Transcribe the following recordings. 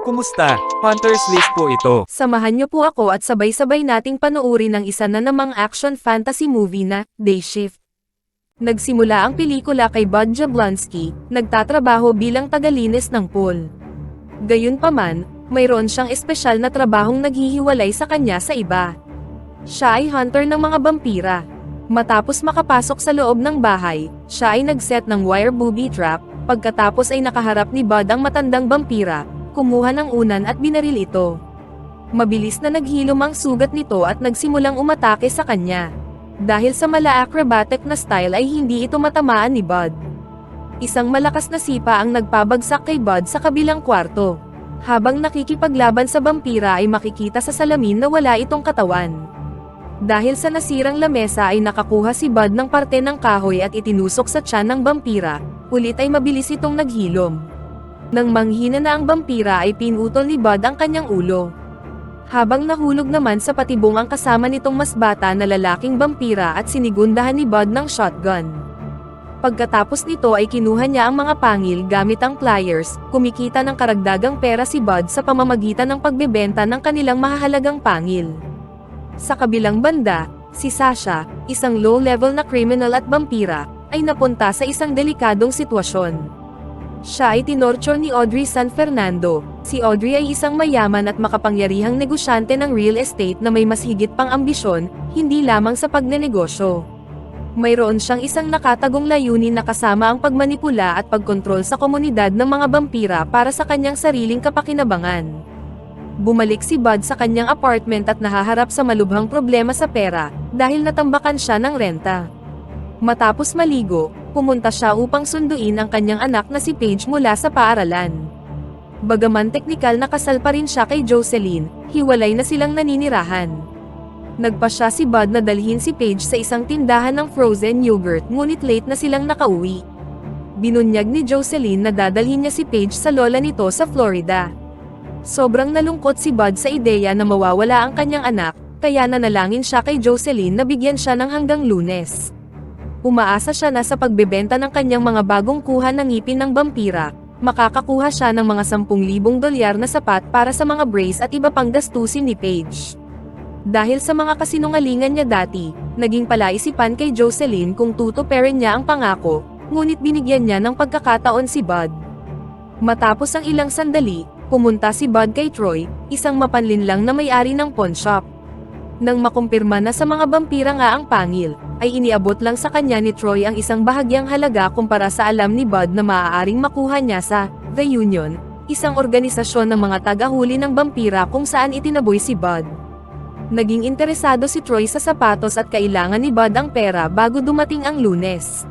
Kumusta? Hunter's List po ito. Samahan niyo po ako at sabay-sabay nating panuuri ng isa na namang action fantasy movie na Day Shift. Nagsimula ang pelikula kay Bud Jablonski, nagtatrabaho bilang tagalinis ng pool. Gayunpaman, mayroon siyang espesyal na trabahong naghihiwalay sa kanya sa iba. Siya ay hunter ng mga vampira. Matapos makapasok sa loob ng bahay, siya ay nagset ng wire booby trap, pagkatapos ay nakaharap ni Bud ang matandang vampira, kumuha ng unan at binaril ito. Mabilis na naghilom ang sugat nito at nagsimulang umatake sa kanya. Dahil sa mala-acrobatic na style ay hindi ito matamaan ni Bud. Isang malakas na sipa ang nagpabagsak kay Bud sa kabilang kwarto. Habang nakikipaglaban sa vampira ay makikita sa salamin na wala itong katawan. Dahil sa nasirang lamesa ay nakakuha si Bud ng parte ng kahoy at itinusok sa tiyan ng vampira, ulit ay mabilis itong naghilom. Nang manghina na ang vampira ay pinutol ni Bud ang kanyang ulo. Habang nahulog naman sa patibong ang kasama nitong mas bata na lalaking vampira at sinigundahan ni Bud ng shotgun. Pagkatapos nito ay kinuha niya ang mga pangil gamit ang pliers, kumikita ng karagdagang pera si Bud sa pamamagitan ng pagbebenta ng kanilang mahahalagang pangil. Sa kabilang banda, si Sasha, isang low-level na criminal at vampira, ay napunta sa isang delikadong sitwasyon. Siya ay tinorture ni Audrey San Fernando. Si Audrey ay isang mayaman at makapangyarihang negosyante ng real estate na may mas higit pang ambisyon, hindi lamang sa pagnenegosyo. Mayroon siyang isang nakatagong layunin na kasama ang pagmanipula at pagkontrol sa komunidad ng mga vampira para sa kanyang sariling kapakinabangan. Bumalik si Bud sa kanyang apartment at nahaharap sa malubhang problema sa pera, dahil natambakan siya ng renta. Matapos maligo, pumunta siya upang sunduin ang kanyang anak na si Paige mula sa paaralan. Bagaman teknikal na kasal pa rin siya kay Jocelyn, hiwalay na silang naninirahan. Nagpasya si Bud na dalhin si Paige sa isang tindahan ng frozen yogurt ngunit late na silang nakauwi. Binunyag ni Jocelyn na dadalhin niya si Paige sa lola nito sa Florida. Sobrang nalungkot si Bud sa ideya na mawawala ang kanyang anak, kaya nanalangin siya kay Jocelyn na bigyan siya ng hanggang Lunes. Umaasa siya na sa pagbebenta ng kanyang mga bagong kuha ng ngipin ng vampira, makakakuha siya ng mga $10,000 na sapat para sa mga brace at iba pang gastusin ni Paige. Dahil sa mga kasinungalingan niya dati, naging palaisipan kay Jocelyn kung tutuparin niya ang pangako, ngunit binigyan niya ng pagkakataon si Bud. Matapos ang ilang sandali, pumunta si Bud kay Troy, isang mapanlinlang na may-ari ng pawn shop. Nang makumpirma na sa mga vampira nga ang pangil, ay iniabot lang sa kanya ni Troy ang isang bahagyang halaga kumpara sa alam ni Bud na maaaring makuha niya sa The Union, isang organisasyon ng mga tagahuli ng vampira kung saan itinaboy si Bud. Naging interesado si Troy sa sapatos at kailangan ni Bud ang pera bago dumating ang Lunes.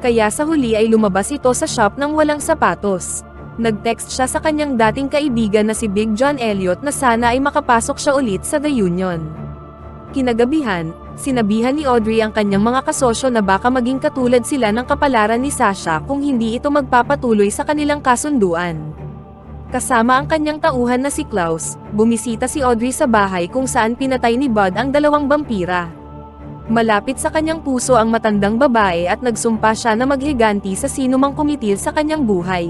Kaya sa huli ay lumabas ito sa shop ng walang sapatos. Nag-text siya sa kanyang dating kaibigan na si Big John Elliot na sana ay makapasok siya ulit sa The Union. Kinagabihan, sinabihan ni Audrey ang kanyang mga kasosyo na baka maging katulad sila ng kapalaran ni Sasha kung hindi ito magpapatuloy sa kanilang kasunduan. Kasama ang kanyang tauhan na si Klaus, bumisita si Audrey sa bahay kung saan pinatay ni Bud ang dalawang vampira. Malapit sa kanyang puso ang matandang babae at nagsumpa siya na maghiganti sa sinumang kumitil sa kanyang buhay.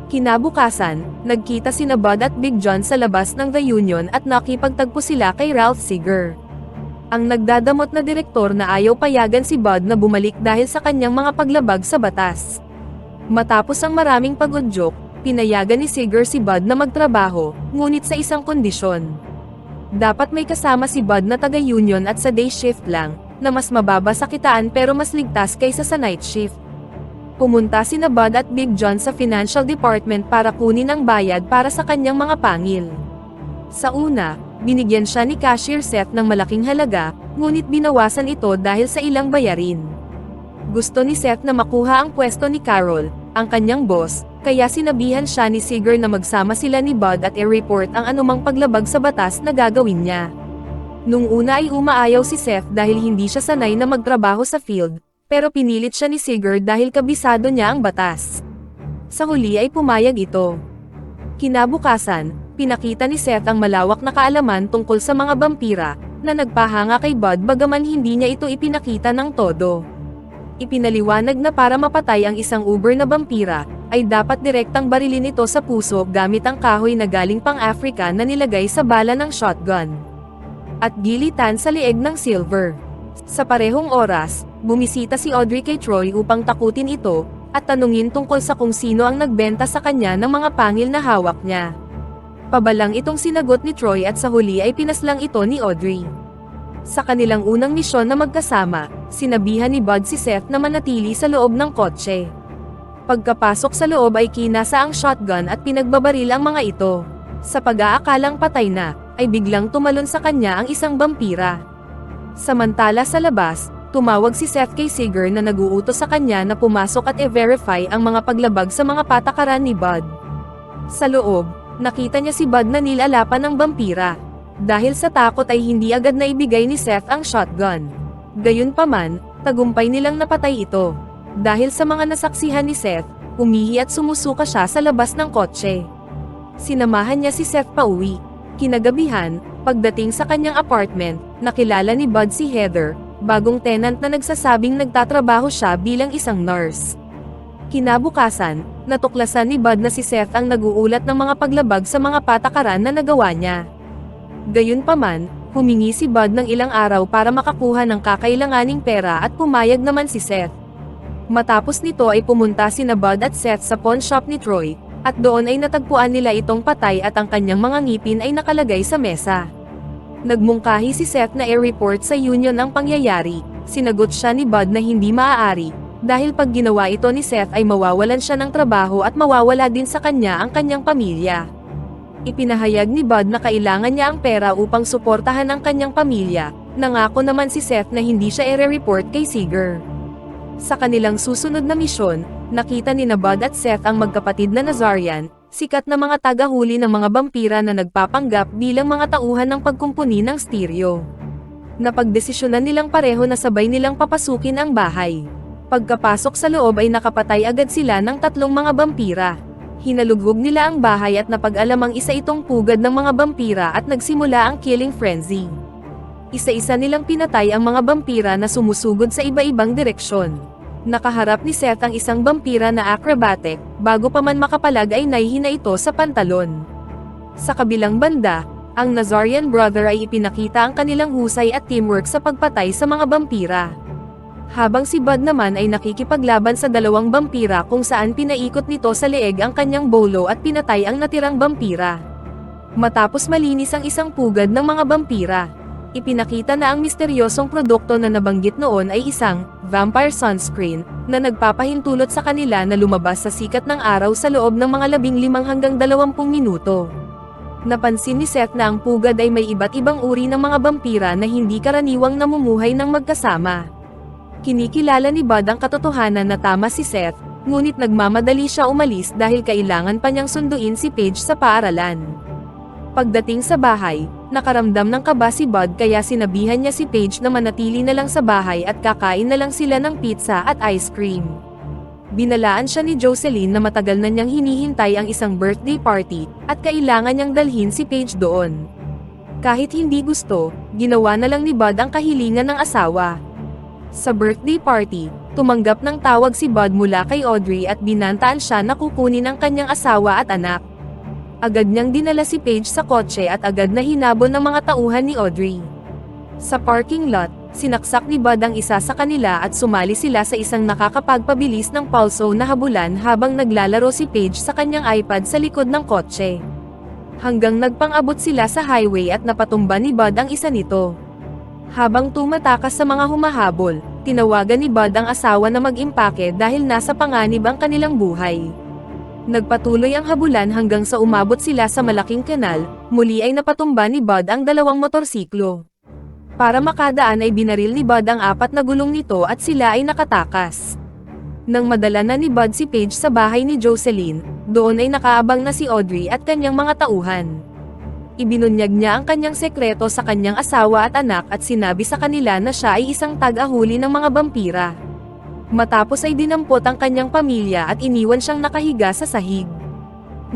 Kinabukasan, nagkita sina Bud at Big John sa labas ng The Union at nakipagtagpo sila kay Ralph Seeger. Ang nagdadamot na direktor na ayaw payagan si Bud na bumalik dahil sa kanyang mga paglabag sa batas. Matapos ang maraming pag-udyok, pinayagan ni Seeger si Bud na magtrabaho, ngunit sa isang kondisyon. Dapat may kasama si Bud na taga-union at sa day shift lang, na mas mababa sa kitaan pero mas ligtas kaysa sa night shift. Pumunta sina Bud at Big John sa financial department para kunin ang bayad para sa kanyang mga pangil. Sa una, binigyan siya ni Cashier Seth ng malaking halaga, ngunit binawasan ito dahil sa ilang bayarin. Gusto ni Seth na makuha ang pwesto ni Carol, ang kanyang boss, kaya sinabihan siya ni Seeger na magsama sila ni Bud at i-report ang anumang paglabag sa batas na gagawin niya. Nung una ay umaayaw si Seth dahil hindi siya sanay na magtrabaho sa field, pero pinilit siya ni Seeger dahil kabisado niya ang batas. Sa huli ay pumayag ito. Kinabukasan, pinakita ni Seth ang malawak na kaalaman tungkol sa mga vampira, na nagpahanga kay Bud bagaman hindi niya ito ipinakita ng todo. Ipinaliwanag na para mapatay ang isang uber na vampira, ay dapat direktang barilin ito sa puso gamit ang kahoy na galing pang Africa na nilagay sa bala ng shotgun. At gilitan sa leeg ng Silver. Sa parehong oras, bumisita si Audrey kay Troy upang takutin ito, at tanungin tungkol sa kung sino ang nagbenta sa kanya ng mga pangil na hawak niya. Pabalang itong sinagot ni Troy at sa huli ay pinaslang ito ni Audrey. Sa kanilang unang misyon na magkasama, sinabihan ni Bud si Seth na manatili sa loob ng kotse. Pagkapasok sa loob ay kinasa ang shotgun at pinagbabaril ang mga ito. Sa pag-aakalang patay na, ay biglang tumalon sa kanya ang isang vampira. Samantala sa labas, tumawag si Seth kay Seeger na nag-uutos sa kanya na pumasok at i-verify ang mga paglabag sa mga patakaran ni Bud. Sa loob, nakita niya si Bud na nilalapan ng vampira. Dahil sa takot ay hindi agad na ibigay ni Seth ang shotgun. Gayunpaman, tagumpay nilang napatay ito. Dahil sa mga nasaksihan ni Seth, umihi at sumusuka siya sa labas ng kotse. Sinamahan niya si Seth pauwi. Kinagabihan, pagdating sa kanyang apartment, nakilala ni Bud si Heather, bagong tenant na nagsasabing nagtatrabaho siya bilang isang nurse. Kinabukasan, natuklasan ni Bud na si Seth ang nag-uulat ng mga paglabag sa mga patakaran na nagawa niya. Gayunpaman, humingi si Bud ng ilang araw para makakuha ng kakailanganing pera at pumayag naman si Seth. Matapos nito ay pumunta sina Bud at Seth sa pawn shop ni Troy, at doon ay natagpuan nila itong patay at ang kanyang mga ngipin ay nakalagay sa mesa. Nagmungkahi si Seth na i-report sa union ang pangyayari, sinagot siya ni Bud na hindi maaari, dahil pag ginawa ito ni Seth ay mawawalan siya ng trabaho at mawawala din sa kanya ang kanyang pamilya. Ipinahayag ni Bud na kailangan niya ang pera upang suportahan ang kanyang pamilya, nangako naman si Seth na hindi siya i-report kay Seeger. Sa kanilang susunod na misyon, nakita ni Bud at Seth ang magkapatid na Nazarian, sikat na mga tagahuli ng mga vampira na nagpapanggap bilang mga tauhan ng pagkumpuni ng stereo. Napagdesisyonan nilang pareho na sabay nilang papasukin ang bahay. Pagkapasok sa loob ay nakapatay agad sila ng 3 mga vampira. Hinalugog nila ang bahay at napag-alamang isa itong pugad ng mga vampira at nagsimula ang killing frenzy. Isa-isa nilang pinatay ang mga vampira na sumusugod sa iba-ibang direksyon. Nakaharap ni Seth ang isang vampira na acrobatic, bago pa man makapalag ay naihina ito sa pantalon. Sa kabilang banda, ang Nazarian brother ay ipinakita ang kanilang husay at teamwork sa pagpatay sa mga vampira. Habang si Bud naman ay nakikipaglaban sa 2 vampira kung saan pinaikot nito sa leeg ang kanyang bolo at pinatay ang natirang vampira. Matapos malinis ang isang pugad ng mga vampira, ipinakita na ang misteryosong produkto na nabanggit noon ay isang vampire sunscreen na nagpapahintulot sa kanila na lumabas sa sikat ng araw sa loob ng mga 15 hanggang 20 minuto. Napansin ni Seth na ang pugad ay may iba't ibang uri ng mga vampira na hindi karaniwang namumuhay ng magkasama. Kinikilala ni Bud ang katotohanan na tama si Seth, ngunit nagmamadali siya umalis dahil kailangan pa niyang sunduin si Paige sa paaralan. Pagdating sa bahay, nakaramdam ng kaba si Bud kaya sinabihan niya si Paige na manatili na lang sa bahay at kakain na lang sila ng pizza at ice cream. Binalaan siya ni Jocelyn na matagal na niyang hinihintay ang isang birthday party, at kailangan niyang dalhin si Paige doon. Kahit hindi gusto, ginawa na lang ni Bud ang kahilingan ng asawa. Sa birthday party, tumanggap ng tawag si Bud mula kay Audrey at binantaan siya na kukunin ang kanyang asawa at anak. Agad niyang dinala si Paige sa kotse at agad na hinabol ng mga tauhan ni Audrey. Sa parking lot, sinaksak ni Bud ang isa sa kanila at sumali sila sa isang nakakapagpabilis ng pulso na habulan habang naglalaro si Paige sa kanyang iPad sa likod ng kotse. Hanggang nagpang-abot sila sa highway at napatumba ni Bud ang isa nito. Habang tumatakas sa mga humahabol, tinawagan ni Bud ang asawa na mag-impake dahil nasa panganib ang kanilang buhay. Nagpatuloy ang habulan hanggang sa umabot sila sa malaking kanal, muli ay napatumba ni Bud ang 2 motorsiklo. Para makadaan ay binaril ni Bud ang 4 na gulong nito at sila ay nakatakas. Nang madala na ni Bud si Paige sa bahay ni Jocelyn, doon ay nakaabang na si Audrey at kanyang mga tauhan. Ibinunyag niya ang kanyang sekreto sa kanyang asawa at anak at sinabi sa kanila na siya ay isang tag-ahuli ng mga vampira. Matapos ay dinampot ang kanyang pamilya at iniwan siyang nakahiga sa sahig.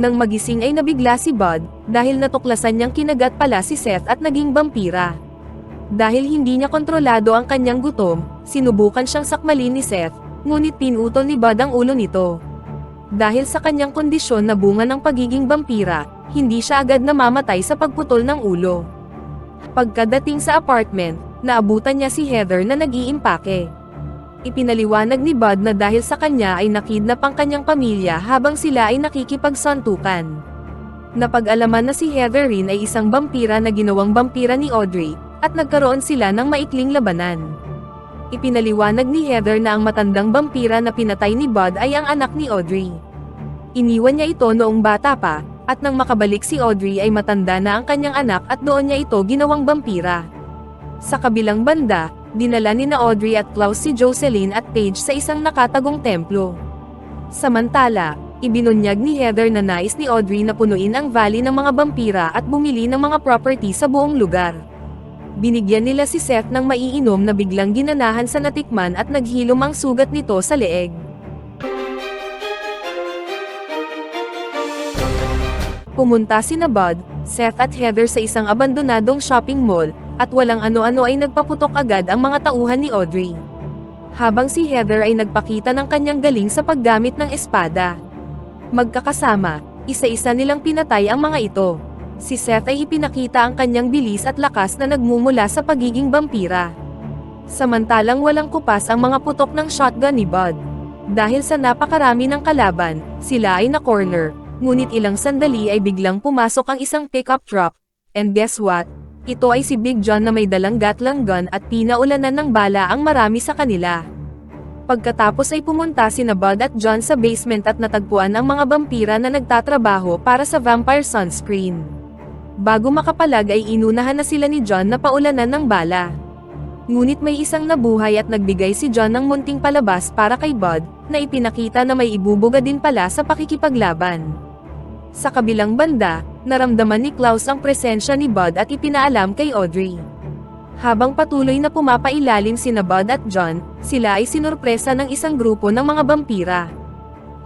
Nang magising ay nabigla si Bud, dahil natuklasan niyang kinagat pala si Seth at naging vampira. Dahil hindi niya kontrolado ang kanyang gutom, sinubukan siyang sakmalin ni Seth, ngunit pinutol ni Bud ang ulo nito. Dahil sa kanyang kondisyon na bunga ng pagiging vampira, hindi siya agad namamatay sa pagputol ng ulo. Pagkadating sa apartment, naabutan niya si Heather na nag-iimpake. Ipinaliwanag ni Bud na dahil sa kanya ay nakidnap ang kanyang pamilya habang sila ay nakikipagsantukan. Napag-alaman na si Heather rin ay isang vampira na ginawang vampira ni Audrey, at nagkaroon sila ng maikling labanan. Ipinaliwanag ni Heather na ang matandang vampira na pinatay ni Bud ay ang anak ni Audrey. Iniwan niya ito noong bata pa, at nang makabalik si Audrey ay matanda na ang kanyang anak at doon niya ito ginawang vampira. Sa kabilang banda, dinala ni na Audrey at Klaus si Jocelyn at Paige sa isang nakatagong templo. Samantala, ibinunyag ni Heather na nais ni Audrey na punuin ang valley ng mga vampira at bumili ng mga property sa buong lugar. Binigyan nila si Seth ng maiinom na biglang ginanahan sa natikman at naghilom ang sugat nito sa leeg. Pumunta sina Bud, Seth at Heather sa isang abandonadong shopping mall, at walang ano-ano ay nagpaputok agad ang mga tauhan ni Audrey. Habang si Heather ay nagpakita ng kanyang galing sa paggamit ng espada. Magkakasama, isa-isa nilang pinatay ang mga ito. Si Seth ay ipinakita ang kanyang bilis at lakas na nagmumula sa pagiging vampira. Samantalang walang kupas ang mga putok ng shotgun ni Bud. Dahil sa napakarami ng kalaban, sila ay na-corner, ngunit ilang sandali ay biglang pumasok ang isang pickup truck. And guess what? Ito ay si Big John na may dalang Gatling gun at pinaulanan ng bala ang marami sa kanila. Pagkatapos ay pumunta sina Bud at John sa basement at natagpuan ang mga vampira na nagtatrabaho para sa Vampire Sunscreen. Bago makapalag ay inunahan na sila ni John na paulanan ng bala. Ngunit may isang nabuhay at nagbigay si John ng munting palabas para kay Bud, na ipinakita na may ibubuga din pala sa pakikipaglaban. Sa kabilang banda, naramdaman ni Klaus ang presensya ni Bud at ipinaalam kay Audrey. Habang patuloy na pumapailalim sina Bud at John, sila ay sinurpresa ng isang grupo ng mga vampira.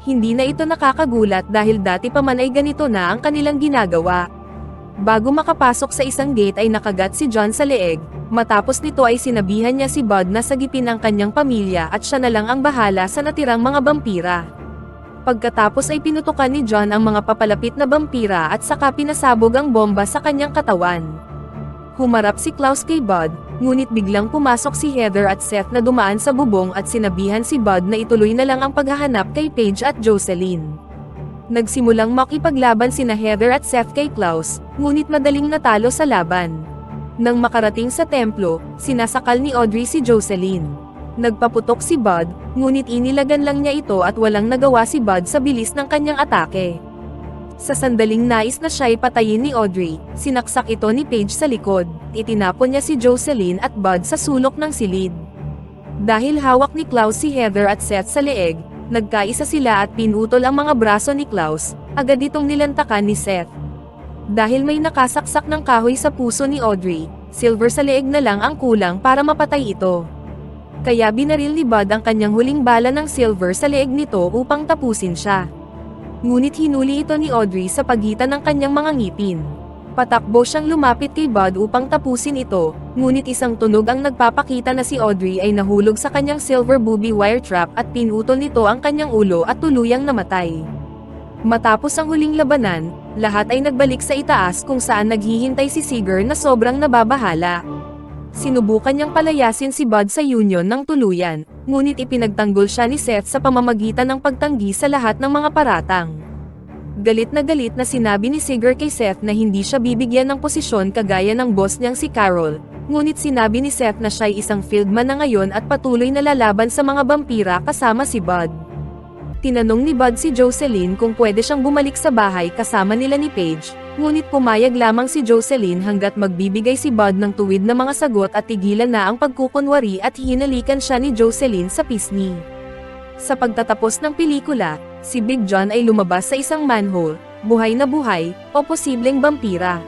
Hindi na ito nakakagulat dahil dati pa man ay ganito na ang kanilang ginagawa. Bago makapasok sa isang gate ay nakagat si John sa leeg, matapos nito ay sinabihan niya si Bud na sagipin ang kanyang pamilya at siya na lang ang bahala sa natirang mga vampira. Pagkatapos ay pinutukan ni John ang mga papalapit na vampira at saka pinasabog ang bomba sa kanyang katawan. Humarap si Klaus kay Bud, ngunit biglang pumasok si Heather at Seth na dumaan sa bubong at sinabihan si Bud na ituloy na lang ang paghahanap kay Paige at Jocelyn. Nagsimulang makipaglaban sina Heather at Seth kay Klaus, ngunit madaling natalo sa laban. Nang makarating sa templo, sinasakal ni Audrey si Jocelyn. Nagpaputok si Bud, ngunit inilagan lang niya ito at walang nagawa si Bud sa bilis ng kanyang atake. Sa sandaling nais na siya'y patayin ni Audrey, sinaksak ito ni Paige sa likod. Itinapon niya si Jocelyn at Bud sa sulok ng silid. Dahil hawak ni Klaus si Heather at Seth sa leeg, nagkaisa sila at pinutol ang mga braso ni Klaus, agad itong nilantakan ni Seth. Dahil may nakasaksak ng kahoy sa puso ni Audrey, silver sa leeg na lang ang kulang para mapatay ito. Kaya binaril ni Bud ang kanyang huling bala ng silver sa leeg nito upang tapusin siya. Ngunit hinuli ito ni Audrey sa pagitan ng kanyang mga ngipin. Patakbo siyang lumapit kay Bud upang tapusin ito, ngunit isang tunog ang nagpapakita na si Audrey ay nahulog sa kanyang silver booby wire trap at pinutol nito ang kanyang ulo at tuluyang namatay. Matapos ang huling labanan, lahat ay nagbalik sa itaas kung saan naghihintay si Seeger na sobrang nababahala. Sinubukan niyang palayasin si Bud sa union ng tuluyan, ngunit ipinagtanggol siya ni Seth sa pamamagitan ng pagtanggi sa lahat ng mga paratang. Galit na sinabi ni Seeger kay Seth na hindi siya bibigyan ng posisyon kagaya ng boss niyang si Carol, ngunit sinabi ni Seth na siya'y isang fieldman na ngayon at patuloy na lalaban sa mga vampira kasama si Bud. Tinanong ni Bud si Jocelyn kung pwede siyang bumalik sa bahay kasama nila ni Paige, ngunit pumayag lamang si Jocelyn hanggat magbibigay si Bud ng tuwid na mga sagot at tigilan na ang pagkukunwari at hinalikan siya ni Jocelyn sa pisngi. Sa pagtatapos ng pelikula, si Big John ay lumabas sa isang manhole, buhay na buhay, o posibleng vampira.